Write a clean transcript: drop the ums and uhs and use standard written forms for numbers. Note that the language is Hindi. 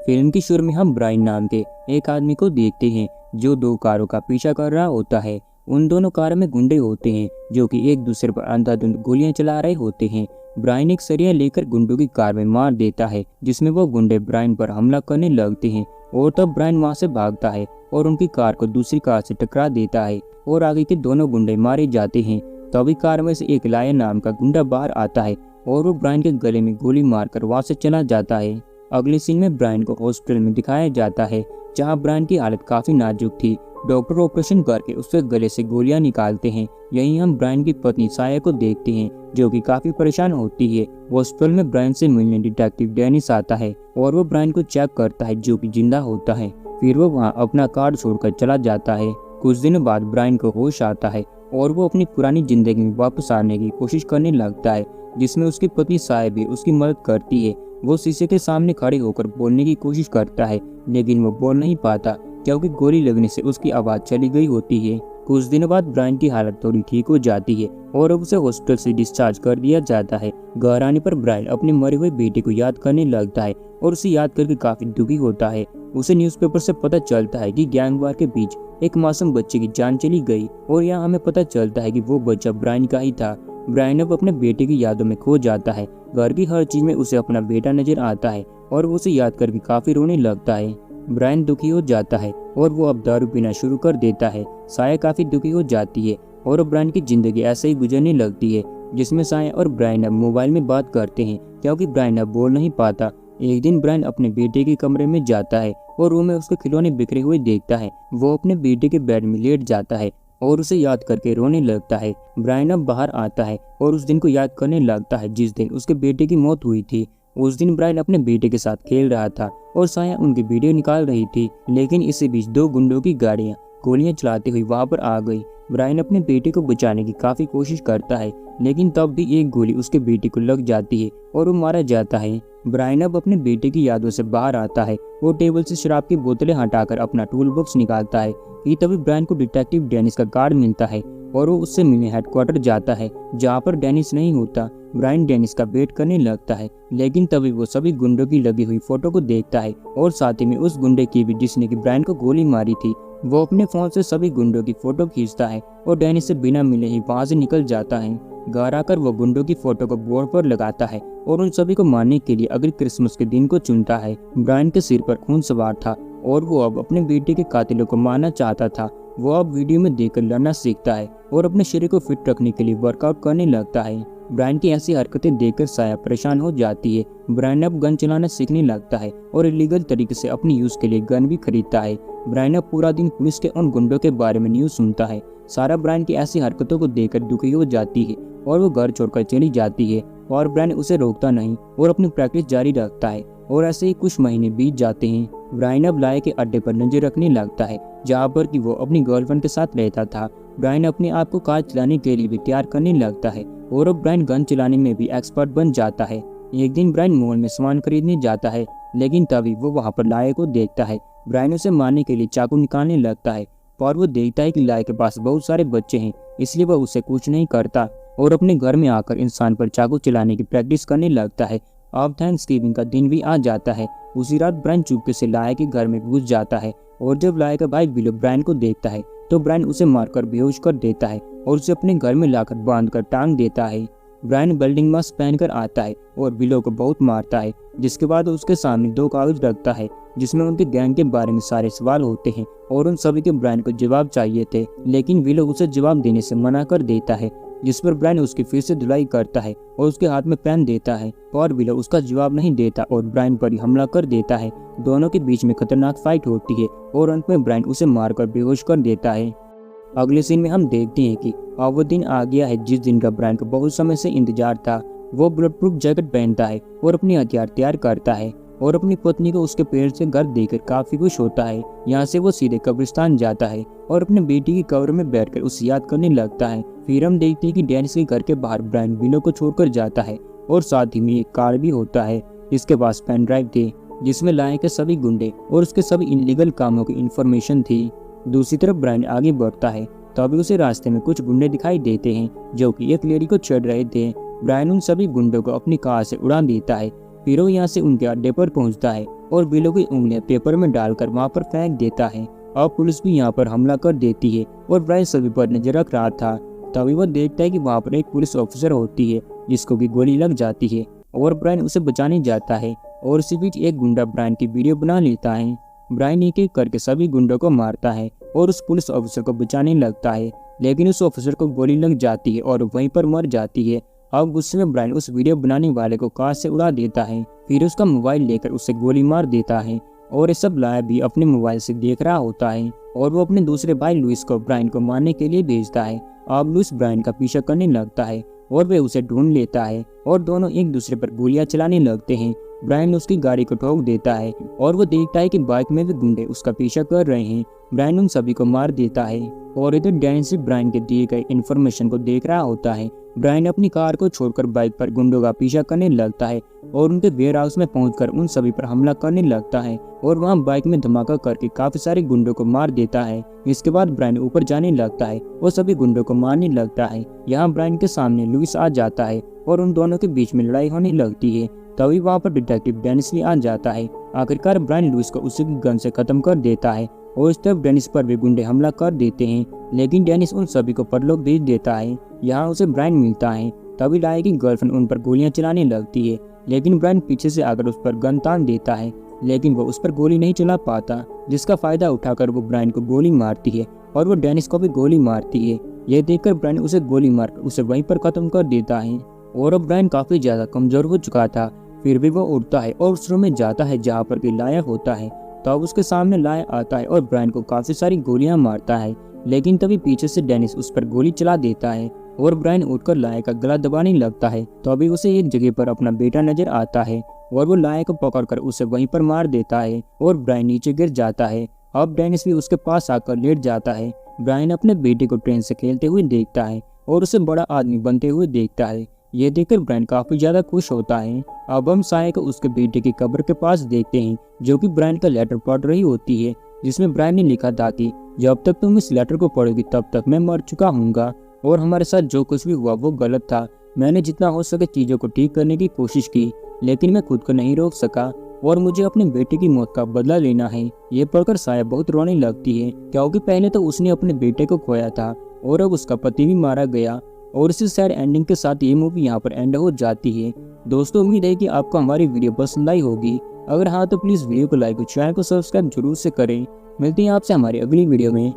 फिल्म की शुरू में हम ब्रायन नाम के एक आदमी को देखते हैं जो दो कारों का पीछा कर रहा होता है। उन दोनों कारों में गुंडे होते हैं जो कि एक दूसरे पर अंधाधुंध गोलियां चला रहे होते हैं। ब्रायन एक सरिया लेकर गुंडों की कार में मार देता है, जिसमें वो गुंडे ब्रायन पर हमला करने लगते हैं और तब ब्रायन वहां से भागता है और उनकी कार को दूसरी कार से टकरा देता है और आगे के दोनों गुंडे मारे जाते हैं। तभी कार में से एक लायन नाम का गुंडा बाहर आता है और वो ब्रायन के गले में गोली मारकर वहां से चला जाता है। अगले सीन में ब्रायन को हॉस्पिटल में दिखाया जाता है, जहां ब्रायन की हालत काफी नाजुक थी। डॉक्टर ऑपरेशन करके उसके गले से गोलियां निकालते हैं। यहीं हम ब्रायन की पत्नी साया को देखते हैं, जो कि काफी परेशान होती है। हॉस्पिटल में ब्रायन से मिलने डिटेक्टिव डेनिस आता है और वो ब्रायन को चेक करता है, जो कि जिंदा होता है। फिर वो वहाँ अपना कार्ड छोड़कर चला जाता है। कुछ दिनों बाद ब्रायन को होश आता है और वो अपनी पुरानी जिंदगी में वापस आने की कोशिश करने लगता है, जिसमें उसकी पत्नी साया भी उसकी मदद करती है। वो शीशे के सामने खड़े होकर बोलने की कोशिश करता है, लेकिन वो बोल नहीं पाता क्योंकि गोली लगने से उसकी आवाज चली गई होती है। कुछ दिनों बाद ब्रायन की हालत थोड़ी ठीक हो जाती है और अब उसे हॉस्पिटल से डिस्चार्ज कर दिया जाता है। घर आने पर ब्रायन अपने मरे हुए बेटे को याद करने लगता है और उसे याद करके काफी दुखी होता है। उसे न्यूज़पेपर से पता चलता है कि गैंगवार के बीच एक मासूम बच्चे की जान चली गई और यहाँ हमें पता चलता है कि वो बच्चा ब्रायन का ही था। ब्रायन अब अपने बेटे की यादों में खो जाता है। घर की हर चीज में उसे अपना बेटा नजर आता है और वो उसे याद करके काफी रोने लगता है। ब्रायन दुखी हो जाता है और वो अब दारू पीना शुरू कर देता है। साया काफी दुखी हो जाती है और ब्रायन की जिंदगी ऐसे ही गुजरने लगती है, जिसमें साया और ब्रायन अब मोबाइल में बात करते हैं क्योंकि ब्रायन अब बोल नहीं पाता। एक दिन ब्रायन अपने बेटे के कमरे में जाता है और रूम में उसके खिलौने बिखरे हुए देखता है। वो अपने बेटे के बेड में लेट जाता है और उसे याद करके रोने लगता है। ब्रायन अब बाहर आता है और उस दिन को याद करने लगता है जिस दिन उसके बेटे की मौत हुई थी। उस दिन ब्रायन अपने बेटे के साथ खेल रहा था और साया उनकी वीडियो निकाल रही थी, लेकिन इसी बीच दो गुंडों की गाड़ियां गोलियां चलाते हुए वहां पर आ गई। ब्रायन अपने बेटे को बचाने की काफी कोशिश करता है, लेकिन तब भी एक गोली उसके बेटे को लग जाती है और वो मारा जाता है। ब्रायन अब अपने बेटे की यादों से बाहर आता है। वो टेबल से शराब की बोतलें हटाकर अपना टूल बॉक्स निकालता है कि तभी ब्रायन को डिटेक्टिव डेनिस का कार्ड मिलता है और वो उससे मिलने हेडक्वार्टर जाता है, जहाँ पर डेनिस नहीं होता। ब्रायन डेनिस का वेट करने लगता है, लेकिन तभी वो सभी गुंडों की लगी हुई फोटो को देखता है और साथ ही में उस गुंडे की भी जिसने कि ब्रायन को गोली मारी थी। वो अपने फोन से सभी गुंडों की फोटो खींचता है और डेनिस से बिना मिले ही वहां से निकल जाता है। घर आकर वो गुंडों की फोटो को बोर्ड पर लगाता है और उन सभी को मारने के लिए अगले क्रिसमस के दिन को चुनता है। ब्रायन के सिर पर खून सवार था और वो अब अपने बेटे के कातिलों को मारना चाहता था। वो अब वीडियो में देखकर लड़ना सीखता है और अपने शरीर को फिट रखने के लिए वर्कआउट करने लगता है। ब्रायन की ऐसी हरकतें देखकर साया परेशान हो जाती है। ब्रायन अब गन चलाना सीखने लगता है और इलीगल तरीके से अपनी यूज के लिए गन भी खरीदता है। ब्रायन अब पूरा दिन पुलिस के उन गुंडों के बारे में न्यूज सुनता है। सारा ब्रायन की ऐसी हरकतों को देखकर दुखी हो जाती है और वो घर छोड़कर चली जाती है और ब्रायन उसे रोकता नहीं और अपनी प्रैक्टिस जारी रखता है। और ऐसे ही कुछ महीने बीत जाते हैं। ब्रायन अब लाया के अड्डे पर नजर रखने लगता है, जहाँ पर कि वो अपनी गर्लफ्रेंड के साथ रहता था। ब्रायन अपने आप को कार चलाने के लिए भी तैयार करने लगता है और अब ब्रायन गन चलाने में भी एक्सपर्ट बन जाता है। एक दिन ब्रायन मॉल में सामान खरीदने जाता है, लेकिन तभी वो वहाँ पर लाया को देखता है। ब्रायन उसे मारने के लिए चाकू निकालने लगता है, पर वो देखता है कि लाया के पास बहुत सारे बच्चे हैं, इसलिए वह उसे कुछ नहीं करता और अपने घर में आकर इंसान पर चाकू चलाने की प्रैक्टिस करने लगता है। अब थैंक्सगिविंग का दिन भी आ जाता है। उसी रात ब्रायन चुपके से लाया के घर में घुस जाता है और जब लाया का भाई विलो ब्रायन को देखता है तो ब्रायन उसे मारकर बेहोश कर देता है और उसे अपने घर में लाकर बांधकर टांग देता है। ब्रायन बिल्डिंग मास्क पहनकर आता है और विलो को बहुत मारता है, जिसके बाद उसके सामने दो कागज रखता है जिसमें उनके गैंग के बारे में सारे सवाल होते हैं और उन सभी के ब्रायन को जवाब चाहिए थे, लेकिन विलो उसे जवाब देने से मना कर देता है, जिस पर ब्रायन उसकी फिर से धुलाई करता है और उसके हाथ में पेन देता है, पर विलो उसका जवाब नहीं देता और ब्रायन पर ही हमला कर देता है। दोनों के बीच में खतरनाक फाइट होती है और अंत में ब्रायन उसे मारकर बेहोश कर देता है। अगले सीन में हम देखते हैं कि अब वो दिन आ गया है जिस दिन का ब्रायन को बहुत समय से इंतजार था। वो बुलेट प्रूफ जैकेट पहनता है और अपनी हथियार तैयार करता है और अपनी पत्नी को उसके पेड़ से घर देकर काफी खुश होता है। यहाँ से वो सीधे कब्रिस्तान जाता है और अपने बेटी की कब्र में बैठकर उसे याद करने लगता है। फिर हम देखते हैं कि डेनिस के घर के बाहर ब्रायन विलो को छोड़कर जाता है और साथ ही में एक कार भी होता है जिसके पास पेन ड्राइव थे, जिसमें लाया के सभी गुंडे और उसके सभी इलीगल कामों की इंफॉर्मेशन थी। दूसरी तरफ ब्रायन आगे बढ़ता है, तभी उसे रास्ते में कुछ गुंडे दिखाई देते हैं जो कि एक लेडी को चढ़ रहे थे। ब्रायन उन सभी गुंडों को अपनी कार से उड़ा देता है। फिर वो यहाँ से उनके अड्डे पर पहुँचता है और बिलो की उंगलियां पेपर में डालकर वहाँ पर फेंक देता है। अब पुलिस भी यहाँ पर हमला कर देती है और ब्रायन सभी पर नजर रख रहा था। तभी वह देखता है कि वहाँ पर एक पुलिस ऑफिसर होती है जिसको की गोली लग जाती है और ब्रायन उसे बचाने जाता है और इसी बीच एक गुंडा ब्रायन की वीडियो बना लेता है। ब्रायन एक एक करके सभी गुंडों को मारता है और उस पुलिस ऑफिसर को बचाने लगता है, लेकिन उस ऑफिसर को गोली लग जाती है और वहीं पर मर जाती है। अब गुस्से में ब्रायन उस वीडियो बनाने वाले को कार से उड़ा देता है, फिर उसका मोबाइल लेकर उसे गोली मार देता है और ये सब लाया भी अपने मोबाइल से देख रहा होता है और वो अपने दूसरे भाई लुइस को ब्रायन को मारने के लिए भेजता है। अब लुइस ब्रायन का पीछा करने लगता है और वे उसे ढूंढ लेता है और दोनों एक दूसरे पर गोलियां चलाने लगते हैं। ब्रायन उसकी गाड़ी को ठोक देता है और वो देखता है कि बाइक में भी गुंडे उसका पीछा कर रहे हैं। ब्रायन उन सभी को मार देता है और इधर डेनिस ब्रायन के दिए गए इन्फॉर्मेशन को देख रहा होता है। ब्रायन अपनी कार को छोड़कर बाइक पर गुंडों का पीछा करने लगता है और उनके वेयर हाउस में पहुंचकर उन सभी पर हमला करने लगता है और वहां बाइक में धमाका करके काफी सारे गुंडों को मार देता है। इसके बाद ब्रायन ऊपर जाने लगता है और सभी गुंडों को मारने लगता है। यहाँ ब्रायन के सामने लुइस आ जाता है और उन दोनों के बीच में लड़ाई होने लगती है। तभी वहाँ पर डिटेक्टिव डेनिस भी आ जाता है। आखिरकार ब्रायन लुइस को उसी की गन से खत्म कर देता है और इस तरफ डेनिस पर भी गुंडे हमला कर देते हैं, लेकिन डेनिस उन सभी को परलोक भेज देता है। यहाँ उसे ब्रायन मिलता है। तभी लाया की गर्लफ्रेंड उन पर गोलियां चलाने लगती है, लेकिन ब्रायन पीछे से आकर उस पर गन तान देता है, लेकिन वो उस पर गोली नहीं चला पाता, जिसका फायदा उठाकर वो ब्रायन को गोली मारती है और वो डेनिस को भी गोली मारती है। यह देखकर ब्रायन उसे गोली मारकर उसे वहीं पर खत्म कर देता है और अब ब्रायन काफी ज्यादा कमजोर हो चुका था। फिर भी वो उठता है और उस रूम में जाता है जहाँ पर लाया होता है। तब उसके सामने लाया आता है और ब्रायन को काफी सारी गोलियां मारता है, लेकिन तभी पीछे से डेनिस उस पर गोली चला देता है और ब्रायन उठकर लाया का गला दबाने लगता है। तो अभी उसे एक जगह पर अपना बेटा नजर आता है और वो लाया को पकड़कर उसे वहीं पर मार देता है और ब्रायन नीचे गिर जाता है। अब डेनिस भी उसके पास आकर लेट जाता है। ब्रायन अपने बेटे को ट्रेन से खेलते हुए देखता है और उसे बड़ा आदमी बनते हुए देखता है। ये देखकर ब्रायन काफी ज्यादा खुश होता है। अब हम साया को उसके बेटे की कब्र के पास देखते हैं, जो कि ब्रायन का लेटर पढ़ रही होती है, जिसमें ब्रायन ने लिखा था कि जब तक तुम इस लेटर को पढ़ोगी तब तक मैं मर चुका हूँगा और हमारे साथ जो कुछ भी हुआ वो गलत था। मैंने जितना हो सके चीजों को ठीक करने की कोशिश की, लेकिन मैं खुद को नहीं रोक सका और मुझे अपने बेटे की मौत का बदला लेना है। ये पढ़कर साया बहुत रोने लगती है, क्योंकि पहले तो उसने अपने बेटे को खोया था और अब उसका पति भी मारा गया। और इसी सैड एंडिंग के साथ ये मूवी यहाँ पर एंड हो जाती है। दोस्तों, उम्मीद है कि आपको हमारी वीडियो पसंद आई होगी। अगर हाँ तो प्लीज़ वीडियो को लाइक और चैनल को सब्सक्राइब जरूर से करें। मिलते हैं आपसे हमारी अगली वीडियो में।